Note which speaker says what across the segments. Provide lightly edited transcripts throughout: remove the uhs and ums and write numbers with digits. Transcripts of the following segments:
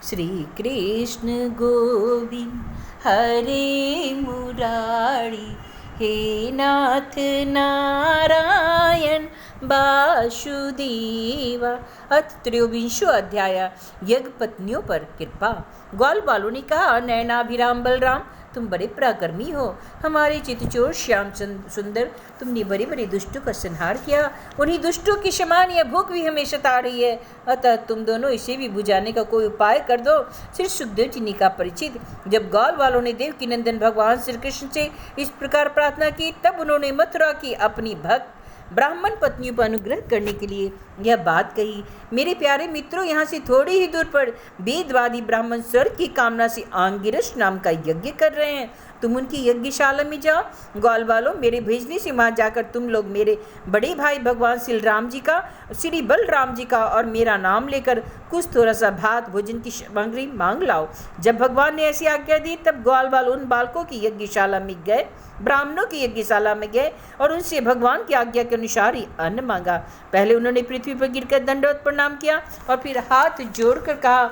Speaker 1: श्री कृष्ण गोविंद हरे मुरारी, हे नाथ नारायण वासुदेवा। अथ त्रयोविंशो अध्याय यज्ञ पत्नियों पर कृपा। ग्वाल बालों ने कहा, नयनाभिराम बलराम, तुम बड़े पराक्रमी हो। हमारे चितचोर श्याम सुंदर, तुमने बड़े बड़े दुष्टों का संहार किया। उन्हीं दुष्टों की समान यह भूख भी हमें सता रही है, अतः तुम दोनों इसे भी बुझाने का कोई उपाय कर दो। श्री सुखदेव जी ने कहा, परिचित, जब ग्वाल वालों ने देव की नंदन भगवान श्री कृष्ण से इस प्रकार प्रार्थना की, तब उन्होंने मथुरा की अपनी भक्त ब्राह्मण पत्नियों पर अनुग्रह करने के लिए यह बात कही। मेरे प्यारे मित्रों, यहाँ से थोड़ी ही दूर पर वेदवादी ब्राह्मण स्वर्ग की कामना से आंगिरस नाम का यज्ञ कर रहे हैं। तुम उनकी यज्ञशाला में जाओ। ग्वाल वालों, मेरे भेजने से वहाँ जाकर तुम लोग मेरे बड़े भाई भगवान श्री बलराम जी का और मेरा नाम लेकर कुछ थोड़ा सा भात भोजन की सामग्री मांग लाओ। जब भगवान ने ऐसी आज्ञा दी, तब ग्वाल वालों उन बालकों की यज्ञशाला में गए, ब्राह्मणों की यज्ञशाला में गए और उनसे भगवान की आज्ञा के अनुसार ही अन्न मांगा। पहले उन्होंने पृथ्वी पर गिरकर दंडवत प्रणाम किया और फिर हाथ जोड़कर कहा,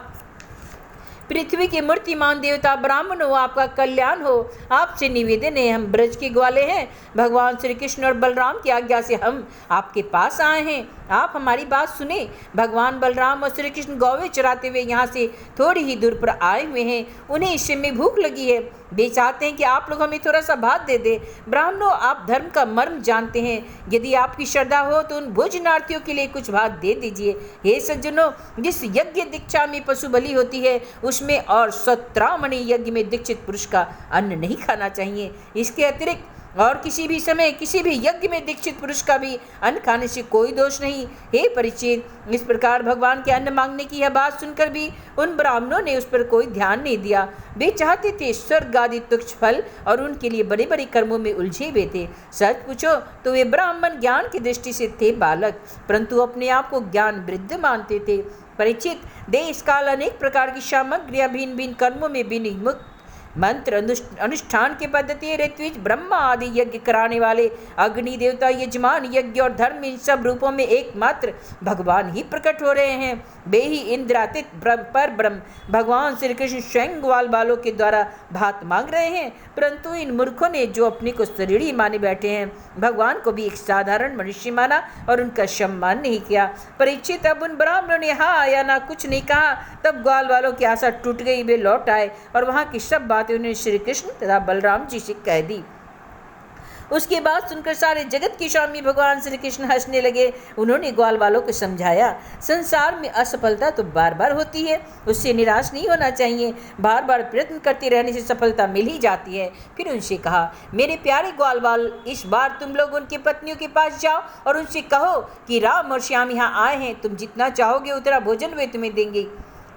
Speaker 1: पृथ्वी के मूर्तिमान देवता ब्राह्मण हो, आपका कल्याण हो। आपसे निवेदन है, हम ब्रज के ग्वाले हैं। भगवान श्री कृष्ण और बलराम की आज्ञा से हम आपके पास आए हैं। आप हमारी बात सुने। भगवान बलराम और श्री कृष्ण गौवे चराते हुए यहाँ से थोड़ी ही दूर पर आए हुए हैं। उन्हें इस समय भूख लगी है। वे चाहते हैं कि आप लोग हमें थोड़ा सा भात दे दे। ब्राह्मणों, आप धर्म का मर्म जानते हैं। यदि आपकी श्रद्धा हो तो उन भोजनार्थियों के लिए कुछ भात दे दीजिए। हे सज्जनों, जिस यज्ञ दीक्षा में पशु बलि होती है, उसमें और सत्रामणि यज्ञ में दीक्षित पुरुष का अन्न नहीं खाना चाहिए। इसके अतिरिक्त और किसी भी समय किसी भी यज्ञ में दीक्षित पुरुष का भी अन्न खाने से कोई दोष नहीं। हे परिचित, इस प्रकार भगवान के अन्न मांगने की यह बात सुनकर भी उन ब्राह्मणों ने उस पर कोई ध्यान नहीं दिया। वे चाहते थे स्वर्ग आदि तुच्छ फल और उनके लिए बड़े बड़े कर्मों में उलझे हुए थे। सच पूछो तो वे ब्राह्मण ज्ञान की दृष्टि से थे बालक, परंतु अपने आप को ज्ञान वृद्ध मानते थे। परिचित, देश काल अनेक प्रकार की सामग्रियां भिन्न भिन्न कर्मों में विनिमुक्त मंत्र अनुष्ठान की पद्धति, ऋत्विज, ब्रह्मा आदि यज्ञ कराने वाले, अग्नि देवता, यजमान, यज्ञ और धर्म, इन सब रूपों में एकमात्र भगवान ही प्रकट हो रहे हैं। वे ही इंद्रातीत पर ब्रह्म भगवान श्री कृष्ण स्वयं ग्वाल बालों के द्वारा भात मांग रहे हैं। परंतु इन मूर्खों ने, जो अपने को शरीरी माने बैठे हैं, भगवान को भी एक साधारण मनुष्य माना और उनका सम्मान नहीं किया। परीक्षित, अब उन ब्राह्मणों ने हाँ या ना कुछ नहीं कहा। तब ग्वाल वालों की आशा टूट गई। वे लौट आए और वहाँ की सब बातें उन्होंने श्री कृष्ण तथा बलराम जी से कह दी। उसके बाद सुनकर सारे जगत के स्वामी भगवान श्री कृष्ण हंसने लगे। उन्होंने ग्वाल वालों को समझाया, संसार में असफलता तो बार बार होती है, उससे निराश नहीं होना चाहिए। बार बार प्रयत्न करते रहने से सफलता मिल ही जाती है। फिर उनसे कहा, मेरे प्यारे ग्वाल वाल, इस बार तुम लोग उनकी पत्नियों के पास जाओ और उनसे कहो कि राम और श्याम यहाँ आए हैं। तुम जितना चाहोगे उतना भोजन वे तुम्हें देंगे।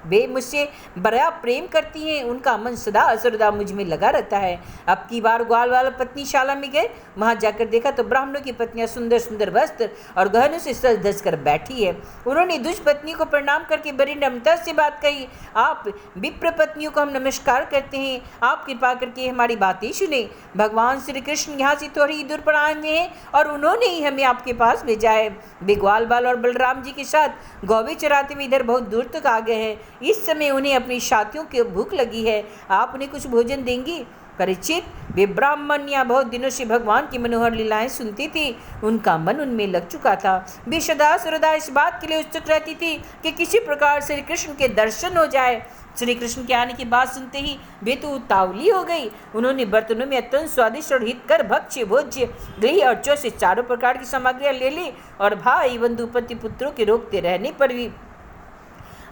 Speaker 1: वे मुझसे बड़ा प्रेम करती हैं, उनका मन सदा सर्वदा मुझ में लगा रहता है। अब की बार ग्वाल वाला पत्नीशाला में गए। वहाँ जाकर देखा तो ब्राह्मणों की पत्नियाँ सुंदर सुंदर वस्त्र और गहनों से सज धज कर बैठी है। उन्होंने दुष्ट पत्नी को प्रणाम करके बड़ी नम्रता से बात कही, आप विप्र पत्नियों को हम नमस्कार करते हैं, आप कृपा करके हमारी बातें सुने। भगवान श्री कृष्ण यहाँ से थोड़ी ही दूर पर आए हुए हैं और उन्होंने ही हमें आपके पास भेजा है। वे ग्वाल बाल और बलराम जी के साथ गौवे चराते हुए इधर बहुत दूर तक आ गए हैं। इस समय उन्हें अपनी साथियों की भूख लगी है। आप उन्हें कुछ भोजन देंगी? परिचित, वे ब्राह्मण या बहुत दिनों से भगवान की मनोहर लीलाएं सुनती थी। उनका मन उनमें लग चुका था। वे सदा सर्वदा इस बात के लिए उत्सुक रहती थी कि किसी प्रकार श्री कृष्ण के दर्शन हो जाए। श्री कृष्ण के आने की बात सुनते ही वे तो उतावली हो गई। उन्होंने बर्तनों में अत्यंत स्वादिष्ट और हितकर भक्ष्य भोज्य गृह और चौ से चारों प्रकार की सामग्रियां ले ली और भाई बंधु पति पुत्रों के रोकते रहने पर भी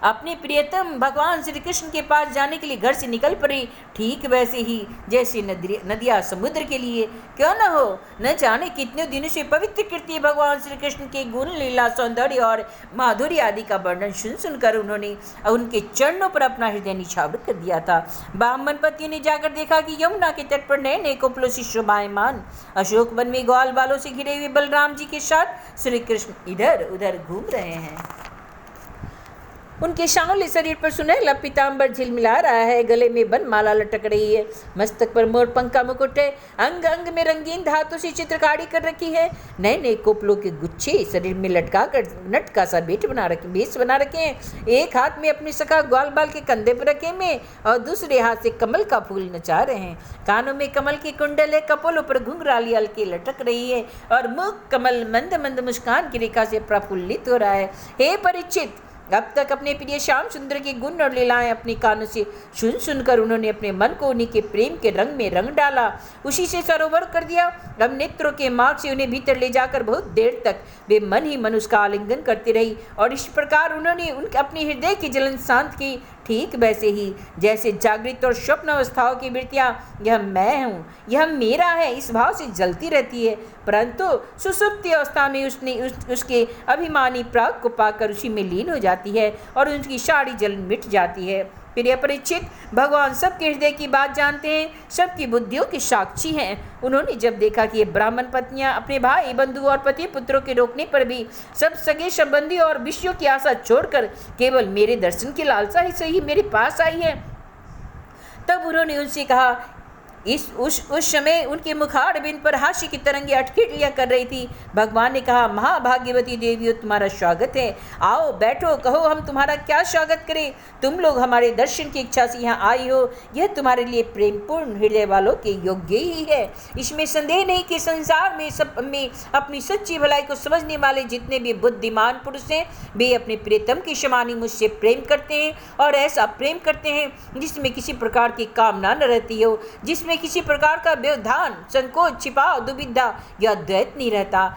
Speaker 1: अपने प्रियतम भगवान श्री कृष्ण के पास जाने के लिए घर से निकल पड़ी। ठीक वैसे ही जैसे नदियाँ समुद्र के लिए क्यों न हो, न जाने कितने दिनों से पवित्र कीर्ति भगवान श्री कृष्ण के गुण, लीला, सौंदर्य और माधुर्य आदि का वर्णन सुन सुनकर उन्होंने उनके चरणों पर अपना हृदय निछावर कर दिया था। ब्राह्मण पति ने जाकर देखा कि यमुना के तट पर नए नए कपड़ों से शोभायमान अशोक वन में ग्वाल बालों से घिरे हुए बलराम जी के साथ श्री कृष्ण इधर उधर घूम रहे हैं। उनके सांवले शरीर पर सुनहला पीताम्बर झिलमिला रहा है, गले में बनमाला लटक रही है, मस्तक पर मोर पंख का मुकुट है, अंग अंग में रंगीन धातु से चित्रकारी कर रखी है, नए नए कोपलों के गुच्छे शरीर में लटका कर नटका सा भेष बना रखे हैं। एक हाथ में अपने सखा ग्वाल बाल के कंधे पर रखे में और दूसरे हाथ से कमल का फूल नचा रहे हैं। कानों में कमल की कुंडल है, कपोलों पर घुंघराली हल्की लटक रही है और मुख कमल मंद मंद मुस्कान की रेखा से प्रफुल्लित हो रहा है। हे परीक्षित, अब तक अपने प्रिय श्याम सुंदर के गुण और लीलाएं अपनी कानों से सुन सुनकर उन्होंने अपने मन को उन्हीं के प्रेम के रंग में रंग डाला, उसी से सरोवर कर दिया। अब नेत्रों के मार्ग से उन्हें भीतर ले जाकर बहुत देर तक वे मन ही मन उसका आलिंगन करती रही और इस प्रकार उन्होंने उनके अपने हृदय की जलन शांत की। ठीक वैसे ही जैसे जागृत और स्वप्न अवस्थाओं की वृत्तियाँ यह मैं हूँ, यह मेरा है, इस भाव से जलती रहती है, परंतु सुसुप्ति अवस्था में उसके अभिमानी प्राग को पाकर उसी में लीन हो जाती है और उनकी सारी जलन मिट जाती है। प्रिय परीक्षित, भगवान सबके हृदय की बात जानते हैं, सबकी बुद्धियों के साक्षी हैं। उन्होंने जब देखा कि ये ब्राह्मण पत्नियां अपने भाई बंधु और पति पुत्रों के रोकने पर भी सब सगे संबंधी और विषयों की आशा छोड़कर केवल मेरे दर्शन की लालसा ही सही मेरे पास आई है, तब उन्होंने उनसे कहा। उस समय उनके मुखारबिंद पर हास्य की तरंगे अटखिलियां कर रही थी। भगवान ने कहा, महाभाग्यवती देवियों, तुम्हारा स्वागत है, आओ बैठो, कहो हम तुम्हारा क्या स्वागत करें। तुम लोग हमारे दर्शन की इच्छा से यहाँ आई हो, यह तुम्हारे लिए प्रेमपूर्ण हृदय वालों के योग्य ही है। इसमें संदेह नहीं कि संसार में अपनी सच्ची भलाई को समझने वाले जितने भी बुद्धिमान पुरुष हैं, वे अपने प्रियतम की शमानी मुझसे प्रेम करते हैं और ऐसा प्रेम करते हैं जिसमें किसी प्रकार की कामना न रहती हो, जिसमें किसी प्रकार का व्यवधान, संकोच, छिपाव, दुविधा या द्वैत नहीं रहता।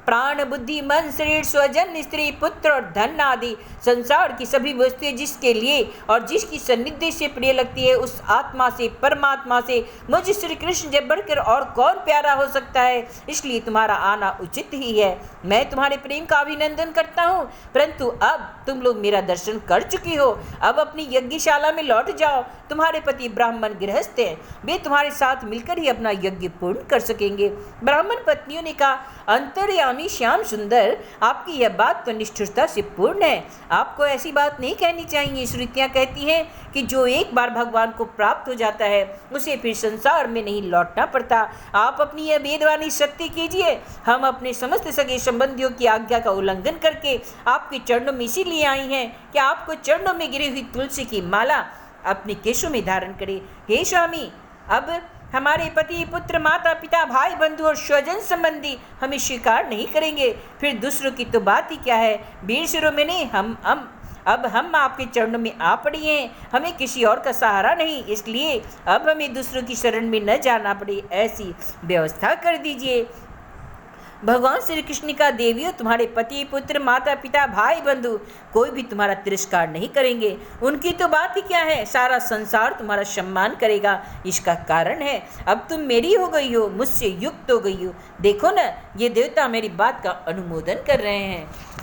Speaker 1: प्राण, बुद्धि, मन, शरीर, स्वजन, स्त्री, पुत्र और धन आदि संसार की सभी वस्तुएं जिसके लिए और जिसकी सन्निधि से प्रिय लगती है, उस आत्मा से, परमात्मा से मुझ श्री कृष्ण जब बढ़कर और कौन प्यारा हो सकता है। इसलिए तुम्हारा आना उचित ही है। मैं तुम्हारे प्रेम का अभिनंदन करता हूँ, परंतु अब तुम लोग मेरा दर्शन कर चुकी हो, अब अपनी यज्ञशाला में लौट जाओ। तुम्हारे पति ब्राह्मण गृहस्थ हैं, वे तुम्हारे साथ मिलकर ही अपना यज्ञ पूर्ण कर सकेंगे। ब्राह्मण पत्नियों ने कहा, अंतर्यामी श्याम सुंदर, आपकी यह बात तो निष्ठुरता से पूर्ण है, आपको ऐसी बात नहीं कहनी चाहिए। श्रुतियाँ कहती हैं कि जो एक बार भगवान को प्राप्त हो जाता है उसे फिर संसार में नहीं लौटना पड़ता। आप अपनी यह वेदवाणी सत्य कीजिए। हम अपने समस्त सगे संबंधियों की आज्ञा का उल्लंघन करके आपके चरणों में इसीलिए आई हैं कि आपको चरणों में गिरी हुई तुलसी की माला अपने केशों में धारण करे। हे स्वामी, अब हमारे पति, पुत्र, माता, पिता, भाई, बंधु और स्वजन संबंधी हमें स्वीकार नहीं करेंगे, फिर दूसरों की तो बात ही क्या है। वीर शिरोमणि, अब हम आपके चरणों में आ पड़ी हैं, हमें किसी और का सहारा नहीं, इसलिए अब हमें दूसरों की शरण में न जाना पड़े, ऐसी व्यवस्था कर दीजिए। भगवान श्री कृष्ण का, देवियों, तुम्हारे पति, पुत्र, माता, पिता, भाई, बंधु कोई भी तुम्हारा तिरस्कार नहीं करेंगे। उनकी तो बात ही क्या है, सारा संसार तुम्हारा सम्मान करेगा। इसका कारण है अब तुम मेरी हो गई हो, मुझसे युक्त हो गई हो। देखो ना, ये देवता मेरी बात का अनुमोदन कर रहे हैं।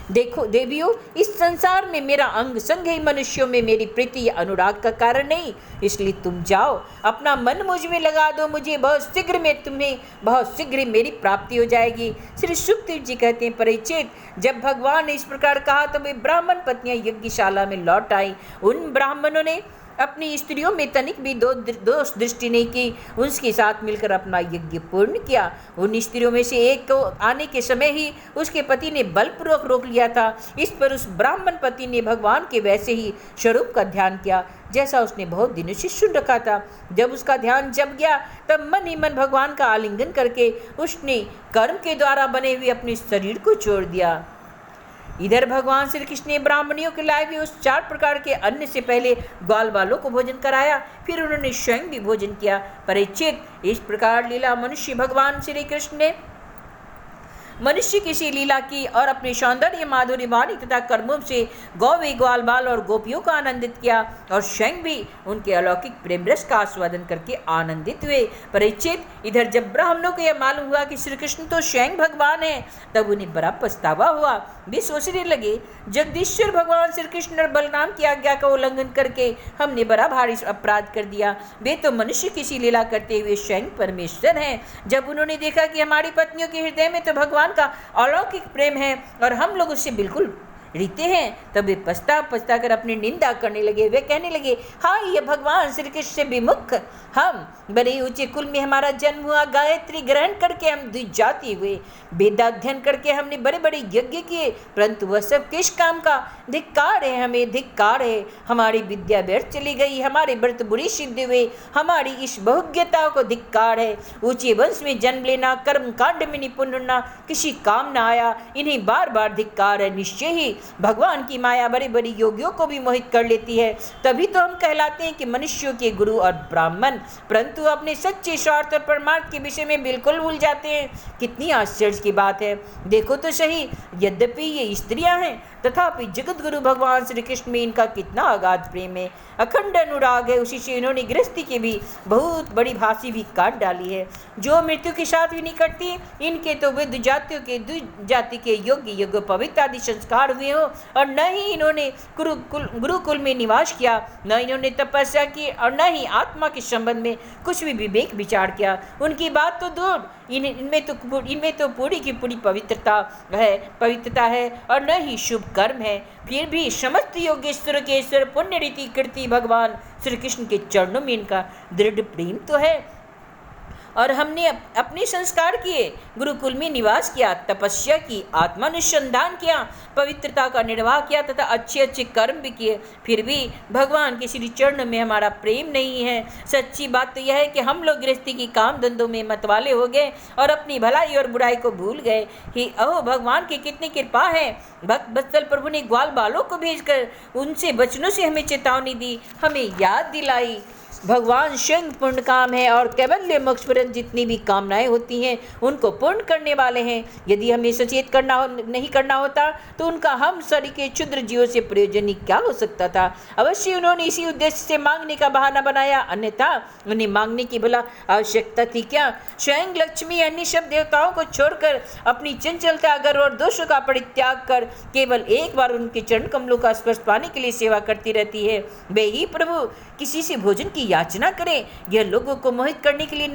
Speaker 1: देखो देवियों, इस संसार में मेरा अंग संग ही मनुष्यों में मेरी प्रीति या अनुराग का कारण नहीं, इसलिए तुम जाओ, अपना मन मुझ में लगा दो, मुझे बहुत शीघ्र मेरी प्राप्ति हो जाएगी। श्री सुखदेव जी कहते हैं, परीक्षित, जब भगवान ने इस प्रकार कहा तो वे ब्राह्मण पत्नियां यज्ञशाला में लौट आई। उन ब्राह्मणों ने अपनी स्त्रियों में तनिक भी दोष दृष्टि नहीं की, उसके साथ मिलकर अपना यज्ञ पूर्ण किया। उन स्त्रियों में से एक को आने के समय ही उसके पति ने बलपूर्वक रोक लिया था। इस पर उस ब्राह्मण पति ने भगवान के वैसे ही स्वरूप का ध्यान किया जैसा उसने बहुत दिनों से सुन रखा था। जब उसका ध्यान जग गया तब मन ही मन भगवान का आलिंगन करके उसने कर्म के द्वारा बने हुए अपने शरीर को छोड़ दिया। इधर भगवान श्री कृष्ण ने ब्राह्मणियों के लाए हुए उस 4 प्रकार के अन्न से पहले ग्वाल वालों को भोजन कराया, फिर उन्होंने स्वयं भी भोजन किया। परीक्षित, इस प्रकार लीला मनुष्य भगवान श्री कृष्ण ने मनुष्य की सी लीला की और अपने सौंदर्य, माधुर्य वाणी तथा कर्मों से गौवे, ग्वाल बाल और गोपियों को आनंदित किया और स्वयं भी उनके अलौकिक प्रेम रस का आस्वादन करके आनंदित हुए। परीक्षित, इधर जब ब्राह्मणों को यह मालूम हुआ कि श्री कृष्ण तो स्वयं भगवान है, तब उन्हें बड़ा पछतावा हुआ। वे सोचने लगे, जगदीश्वर भगवान श्री कृष्ण और बलराम की आज्ञा का उल्लंघन करके हमने बड़ा भारी अपराध कर दिया। वे तो मनुष्य की सी लीला करते हुए स्वयं परमेश्वर हैं। जब उन्होंने देखा कि हमारी पत्नियों के हृदय में तो भगवान का अलौकिक प्रेम है और हम लोग उससे बिल्कुल रीते हैं, तब वे पछता पछता कर अपनी निंदा करने लगे। वे कहने लगे, हाँ ये भगवान श्री कृष्ण से विमुख, हम बड़े ऊंचे कुल में हमारा जन्म हुआ, गायत्री ग्रहण करके हम द्विजाति हुए, वेदाध्ययन करके हमने बड़े बड़े यज्ञ किए, परंतु वह सब किस काम का? धिक्कार है, हमें धिक्कार है। हमारी विद्या व्यर्थ चली गई, हमारे व्रत बुरी सिद्ध हुए, हमारी इस बहुज्ञता को धिक्कार है। ऊंचे वंश में जन्म लेना, कर्म कांड में निपुण होना किसी काम न आया, इन्हें बार बार धिक्कार है। निश्चय ही भगवान की माया बड़े बड़े योगियों को भी मोहित कर लेती है, तभी तो हम कहलाते हैं कि मनुष्यों के गुरु और ब्राह्मण, परंतु अपने सच्चे स्वार्थ और परमार्थ के विषय में बिल्कुल भूल जाते हैं। कितनी आश्चर्य की बात है, देखो तो सही, यद्यपि ये स्त्रियां हैं तथापि जगत गुरु भगवान श्री कृष्ण में इनका कितना अगाध प्रेम है, अखंड अनुराग है। उसी से इन्होंने गृहस्थी की भी बहुत बड़ी फांसी भी काट डाली है, जो मृत्यु के साथ भी नहीं कटती। इनके तो विद्ध जाति के योग्य यज्ञ पवित्र आदि संस्कार हुए हो, और न ही इन्होंने गुरुकुल में निवास किया, न इन्होंने तपस्या की, और न ही आत्मा के संबंध में कुछ भी विवेक विचार किया। उनकी बात तो दूर, इनमें तो पूरी की पूरी पवित्रता है और न ही शुभ कर्म है। फिर भी समस्त योगेश्वर के ईश्वर पुण्य रीति कीर्ति भगवान श्री कृष्ण के चरणों में इनका दृढ़ प्रेम तो है। और हमने अपने संस्कार किए, गुरुकुल में निवास किया, तपस्या की, आत्मानुसंधान किया, पवित्रता का निर्वाह किया तथा अच्छे अच्छे कर्म भी किए, फिर भी भगवान के श्री चरण में हमारा प्रेम नहीं है। सच्ची बात तो यह है कि हम लोग गृहस्थी की काम धंधों में मतवाले हो गए और अपनी भलाई और बुराई को भूल गए। ही अहो भगवान की कितनी कृपा है, भक्त बत्सल प्रभु ने ग्वाल बालों को भेजकर उनसे वचनों से हमें चेतावनी दी, हमें याद दिलाई। भगवान स्वयं पूर्ण काम है और कैवल्य मोक्ष पर्यंत जितनी भी कामनाएं होती हैं उनको पूर्ण करने वाले हैं। यदि हमें सचेत नहीं करना होता तो उनका हम सरी के क्षुद्र जीवों से प्रयोजन ही क्या हो सकता था। अवश्य उन्होंने इसी उद्देश्य से मांगने का बहाना बनाया, अन्यथा उन्हें मांगने की भला आवश्यकता थी क्या? स्वयं लक्ष्मी अन्य सब देवताओं को छोड़कर अपनी चंचलता, गर्व और दोषों का परित्याग कर केवल एक बार उनके चरण कमलों का स्पर्श पाने के लिए सेवा करती रहती है। वे ही प्रभु किसी से भोजन की याचना करें, यह लोगों को मोहित करने के लिए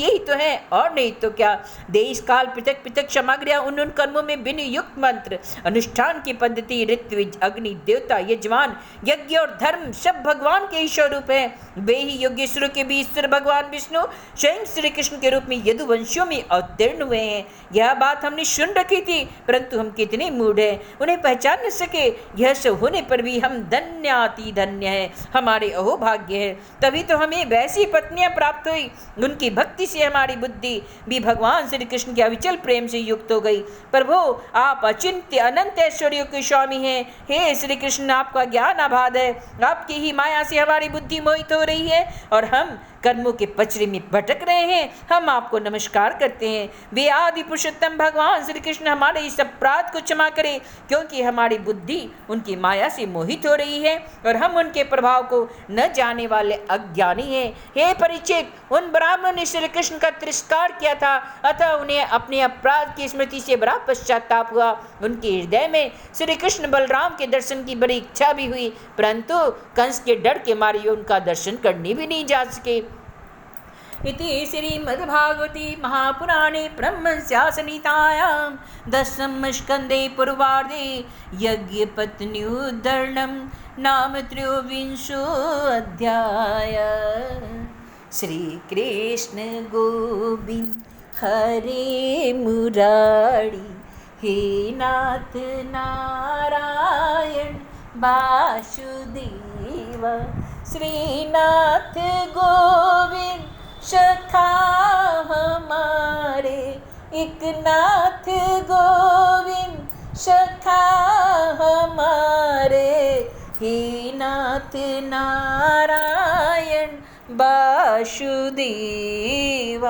Speaker 1: ही तो है, और नहीं तो क्या। देश काल पृथक पृथक सामग्रियां उन कर्मों में बिन युक्त मंत्र अनुष्ठान की पद्धति, ऋत्विज, अग्नि, देवता, यजमान, यज्ञ और धर्म सब भगवान के ही स्वरूप है। वे ही योगेश्वरों के भी ईश्वर भगवान विष्णु स्वयं श्री कृष्ण के रूप में यदुवंशियों में अवतीर्ण हुए हैं। यह बात हमने सुन रखी थी, परंतु हम कितने मूढ़ हैं, उन्हें पहचान न सके। यह सब होने पर भी हम धन्याति धन्य है, हमारे अहोभाग्य है। तभी तो हमें वैसी पत्नियां प्राप्त हुई, उनकी भक्ति से हमारी बुद्धि भी भगवान श्री कृष्ण के अविचल प्रेम से युक्त हो गई। प्रभु आप अचिंत्य अनंत ऐश्वर्यों के स्वामी हैं। हे श्री कृष्ण, आपका ज्ञान अबाध है, आपकी ही माया से हमारी बुद्धि मोहित हो रही है और हम कर्मों के पचड़े में भटक रहे हैं। हम आपको नमस्कार करते हैं। वे आदि पुरुषोत्तम भगवान श्री कृष्ण हमारे इस अपराध को क्षमा करें, क्योंकि हमारी बुद्धि उनकी माया से मोहित हो रही है और हम उनके प्रभाव को न जाने वाले अज्ञानी हैं। हे परीक्षित, उन ब्राह्मणों ने श्री कृष्ण का तिरस्कार किया था, अतः उन्हें अपने अपराध की स्मृति से बड़ा पश्चाताप हुआ। उनके हृदय में श्री कृष्ण बलराम के दर्शन की बड़ी इच्छा भी हुई, परंतु कंस के डर के मारे उनका दर्शन करने भी नहीं जा सके। इति श्रीमद्भागवते महापुराणे ब्रह्मस्यासनितायां दशम स्कन्धे पूर्वार्धे यज्ञपत्न्युद्धरणं नाम त्रयोविंशो अध्याय। श्रीकृष्ण गोविंद हरे मुरारी, हे नाथ नारायण वासुदेव। श्रीनाथ गोविंद सखा हमारे, एक नाथ गोविंद सखा हमारे, हे नाथ नारायण वासुदेव।